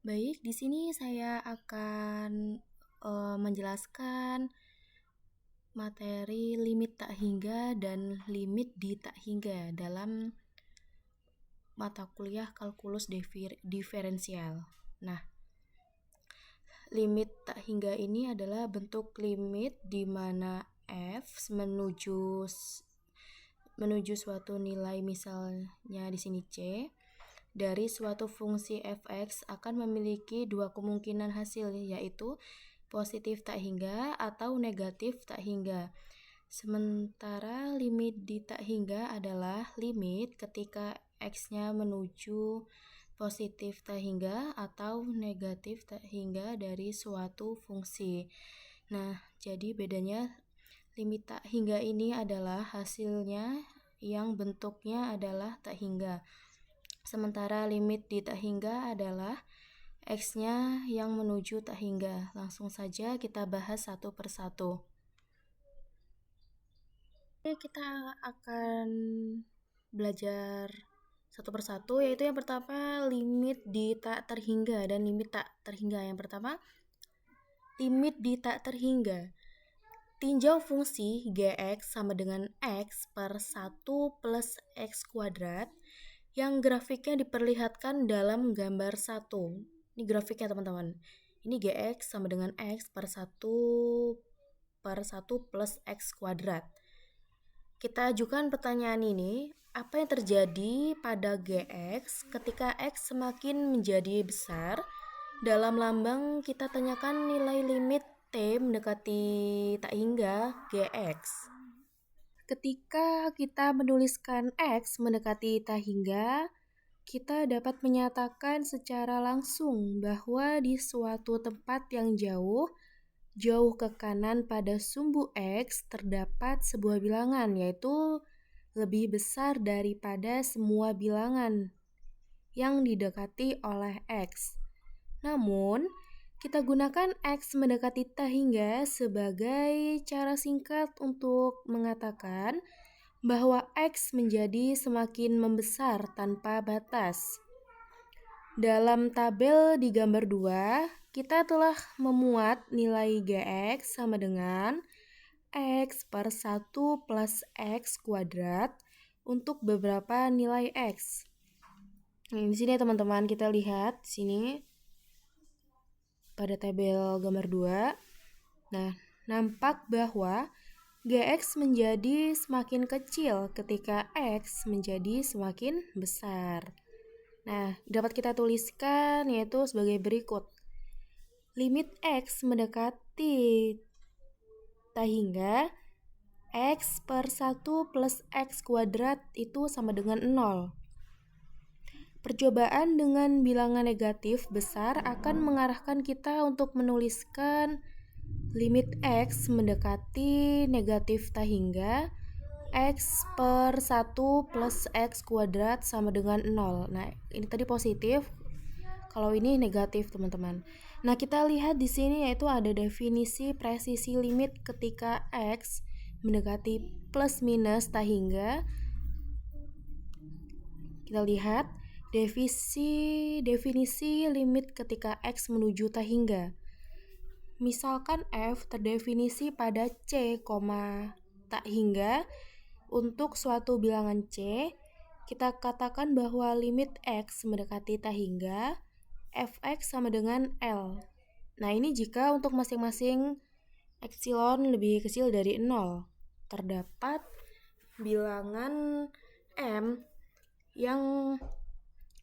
Baik, di sini saya akan menjelaskan materi limit tak hingga dan limit di tak hingga dalam mata kuliah kalkulus diferensial. Nah, limit tak hingga ini adalah bentuk limit di mana f menuju suatu nilai, misalnya di sini c, dari suatu fungsi fx akan memiliki dua kemungkinan hasil, yaitu positif tak hingga atau negatif tak hingga. Sementara limit di tak hingga adalah limit ketika x-nya menuju positif tak hingga atau negatif tak hingga dari suatu fungsi. Nah, jadi bedanya limit tak hingga ini adalah hasilnya yang bentuknya adalah tak hingga. Sementara limit di tak hingga adalah x-nya yang menuju tak hingga. Langsung saja kita bahas satu persatu. Oke, kita akan belajar satu persatu, yaitu yang pertama limit di tak terhingga dan limit tak terhingga. Yang pertama, limit di tak terhingga. Tinjau fungsi gx sama dengan x per 1 plus x kuadrat yang grafiknya diperlihatkan dalam gambar 1. Ini grafiknya teman-teman. Ini gx sama dengan x per 1 plus x kuadrat. Kita ajukan pertanyaan ini, apa yang terjadi pada gx ketika x semakin menjadi besar? Dalam lambang kita tanyakan nilai limit t mendekati tak hingga gx. Ketika kita menuliskan x mendekati tak hingga, kita dapat menyatakan secara langsung bahwa di suatu tempat yang jauh ke kanan pada sumbu x terdapat sebuah bilangan, yaitu lebih besar daripada semua bilangan yang didekati oleh x. Namun, kita gunakan x mendekati tak hingga sebagai cara singkat untuk mengatakan bahwa x menjadi semakin membesar tanpa batas. Dalam tabel di gambar 2, kita telah memuat nilai gx sama dengan x per 1 plus x kuadrat untuk beberapa nilai x. Nah, di sini teman-teman kita lihat di sini pada tabel gambar 2. Nah, nampak bahwa gx menjadi semakin kecil ketika x menjadi semakin besar. Nah, dapat kita tuliskan yaitu sebagai berikut. Limit x mendekati tak hingga x per 1 plus x kuadrat itu sama dengan 0. Percobaan dengan bilangan negatif besar akan mengarahkan kita untuk menuliskan limit x mendekati negatif tak hingga x per 1 plus x kuadrat sama dengan 0. Nah, ini tadi positif, kalau ini negatif, teman-teman. Nah, kita lihat di sini yaitu ada definisi presisi limit ketika x mendekati plus minus tak hingga. Kita lihat definisi limit ketika x menuju tak hingga. Misalkan f terdefinisi pada c, tak hingga untuk suatu bilangan c, kita katakan bahwa limit x mendekati tak hingga fx sama dengan L. Nah, ini jika untuk masing-masing epsilon lebih kecil dari 0. Terdapat bilangan m yang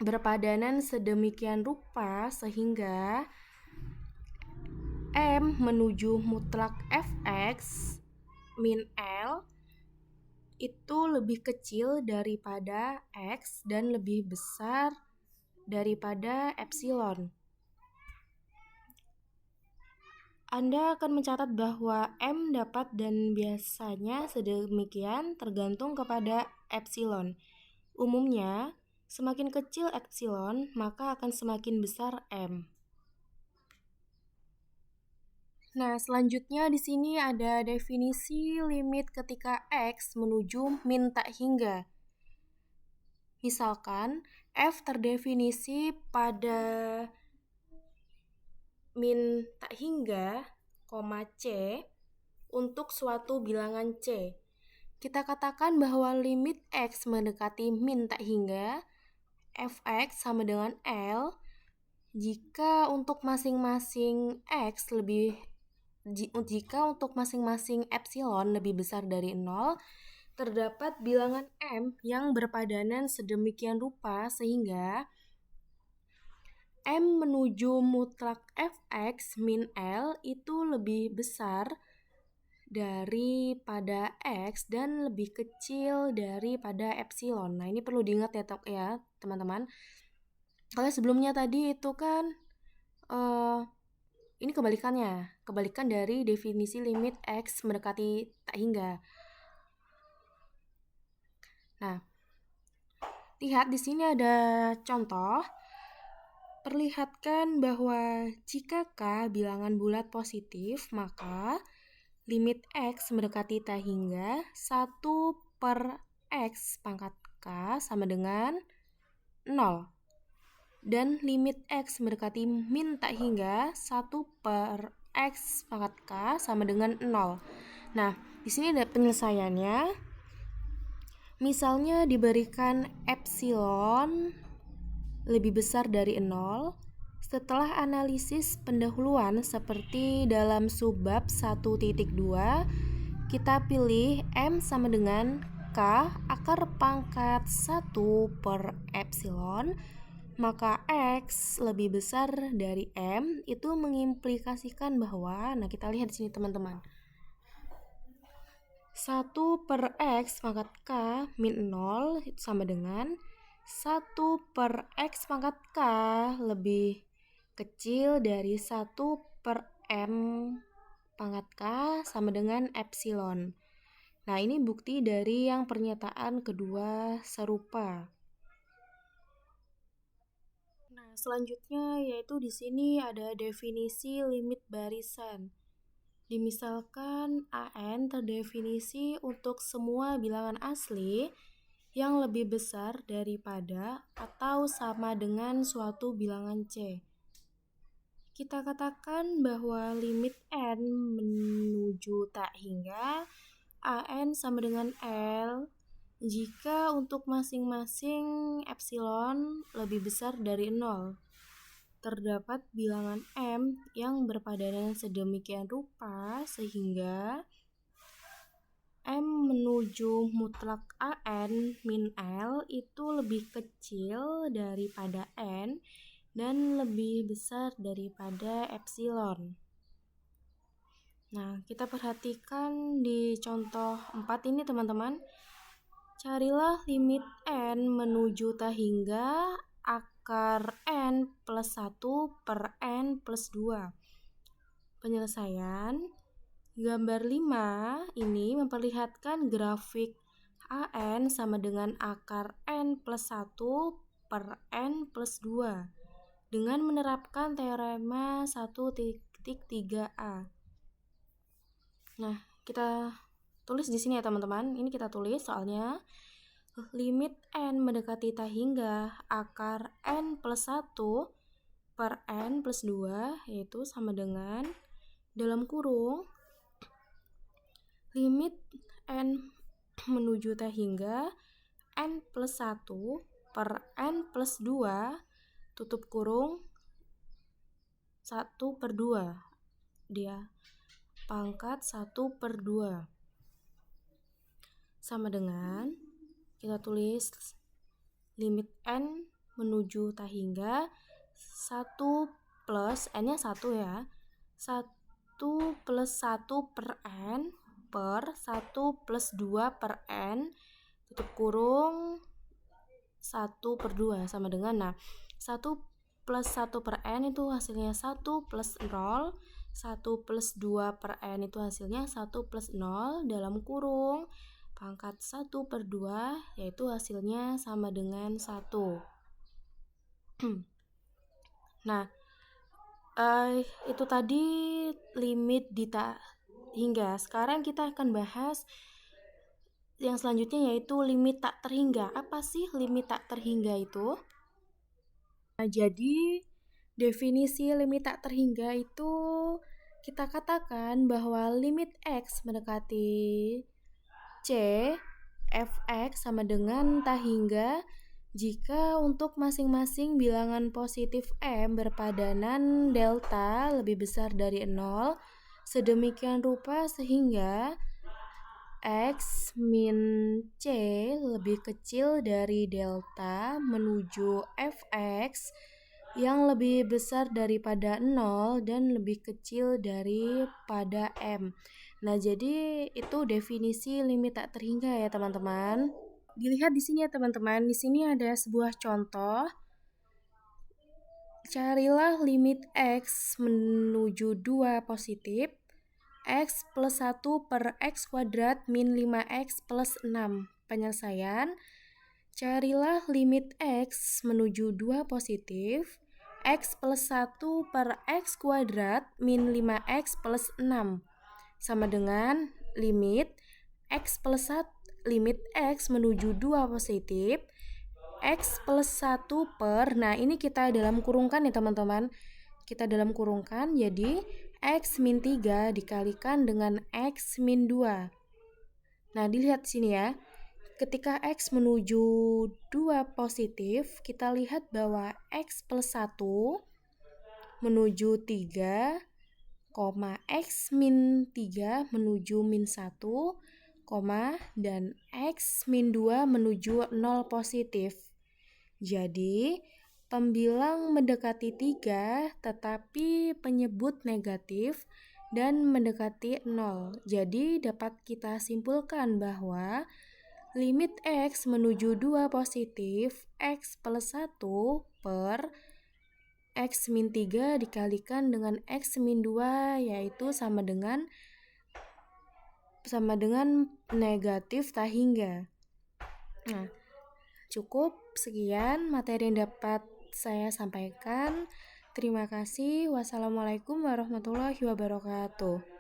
berpadanan sedemikian rupa sehingga m menuju mutlak fx min L itu lebih kecil daripada x dan lebih besar daripada epsilon. Anda akan mencatat bahwa m dapat dan biasanya sedemikian tergantung kepada epsilon. Umumnya, semakin kecil epsilon, maka akan semakin besar m. Nah, selanjutnya di sini ada definisi limit ketika x menuju min tak hingga. Misalkan f terdefinisi pada min tak hingga, C untuk suatu bilangan C. Kita katakan bahwa limit X mendekati min tak hingga, fx sama dengan L, jika untuk masing-masing X jika untuk masing-masing epsilon lebih besar dari 0, terdapat bilangan M yang berpadanan sedemikian rupa sehingga M menuju mutlak fx min L itu lebih besar daripada X dan lebih kecil daripada epsilon. Nah, ini perlu diingat ya teman-teman. Kalau sebelumnya tadi itu kan ini kebalikan dari definisi limit X mendekati tak hingga. Nah, lihat di sini ada contoh. Perlihatkan bahwa jika K bilangan bulat positif, maka limit X mendekati tak hingga 1 per X pangkat K sama dengan 0. Dan limit X mendekati min tak hingga 1 per X pangkat K sama dengan 0. Nah, di sini ada penyelesaiannya. Misalnya diberikan epsilon lebih besar dari 0, setelah analisis pendahuluan seperti dalam subbab 1.2, kita pilih M sama dengan K akar pangkat 1 per epsilon, maka X lebih besar dari M itu mengimplikasikan bahwa, nah kita lihat di sini teman-teman, 1 per X pangkat K min 0 itu sama dengan 1 per X pangkat K lebih kecil dari 1 per M pangkat K sama dengan epsilon. Nah, ini bukti dari yang pernyataan kedua serupa. Nah, selanjutnya yaitu di sini ada definisi limit barisan. Dimisalkan AN terdefinisi untuk semua bilangan asli yang lebih besar daripada atau sama dengan suatu bilangan C. Kita katakan bahwa limit N menuju tak hingga AN sama dengan L jika untuk masing-masing epsilon lebih besar dari 0. Terdapat bilangan M yang berpadanan sedemikian rupa sehingga M menuju mutlak AN min L itu lebih kecil daripada N dan lebih besar daripada epsilon. Nah, kita perhatikan di contoh 4 ini teman-teman. Carilah limit N menuju tak hingga akar N plus 1 per N plus 2. Penyelesaian. Gambar 5 ini memperlihatkan grafik AN sama dengan akar N plus 1 per N plus 2 dengan menerapkan teorema 1.3a. Nah, kita tulis di sini ya teman-teman. Ini kita tulis soalnya limit N mendekati tak hingga akar N plus 1 per N plus 2 yaitu sama dengan dalam kurung limit N menuju tak hingga N plus 1 per N plus 2 tutup kurung 1 per 2 dia pangkat 1 per 2 sama dengan kita tulis limit N menuju tak hingga 1 plus N nya 1 ya 1 plus 1 per N per 1 plus 2 per N tutup kurung 1 per 2 sama dengan 1 plus 1 per N itu hasilnya 1 plus 0, 1 plus 2 per N itu hasilnya 1 plus 0 dalam kurung pangkat 1 per 2 yaitu hasilnya sama dengan 1. Nah, itu tadi limit di tak hingga. Sekarang kita akan bahas yang selanjutnya yaitu limit tak terhingga. Apa sih limit tak terhingga itu? Nah, jadi Definisi limit tak terhingga itu kita katakan bahwa limit X mendekati C, fx sama dengan tak hingga jika untuk masing-masing bilangan positif M berpadanan delta lebih besar dari 0, sedemikian rupa sehingga X min C lebih kecil dari delta menuju fx yang lebih besar daripada 0 dan lebih kecil daripada M. Nah, jadi itu definisi limit tak terhingga ya, teman-teman. Dilihat di sini ya, teman-teman. Di sini ada sebuah contoh. Carilah limit X menuju 2 positif, X plus 1 per X kuadrat min 5X plus 6. Penyelesaian, carilah limit X menuju 2 positif, X plus 1 per X kuadrat min 5X plus 6. Sama dengan limit X plus 1, limit X menuju 2 positif, X plus 1 per, nah ini kita dalam kurungkan ya teman-teman. Kita dalam kurungkan, jadi X min 3 dikalikan dengan X min 2. Nah, dilihat sini ya. Ketika X menuju 2 positif, kita lihat bahwa X plus 1 menuju 3, X min 3 menuju min 1, dan X min 2 menuju 0 positif. Jadi, pembilang mendekati 3 tetapi penyebut negatif dan mendekati 0. Jadi, dapat kita simpulkan bahwa limit X menuju 2 positif, X plus 1 per X min 3 dikalikan dengan X min 2 yaitu sama dengan negatif tak hingga. Nah, cukup sekian materi yang dapat saya sampaikan. Terima kasih. Wassalamualaikum warahmatullahi wabarakatuh.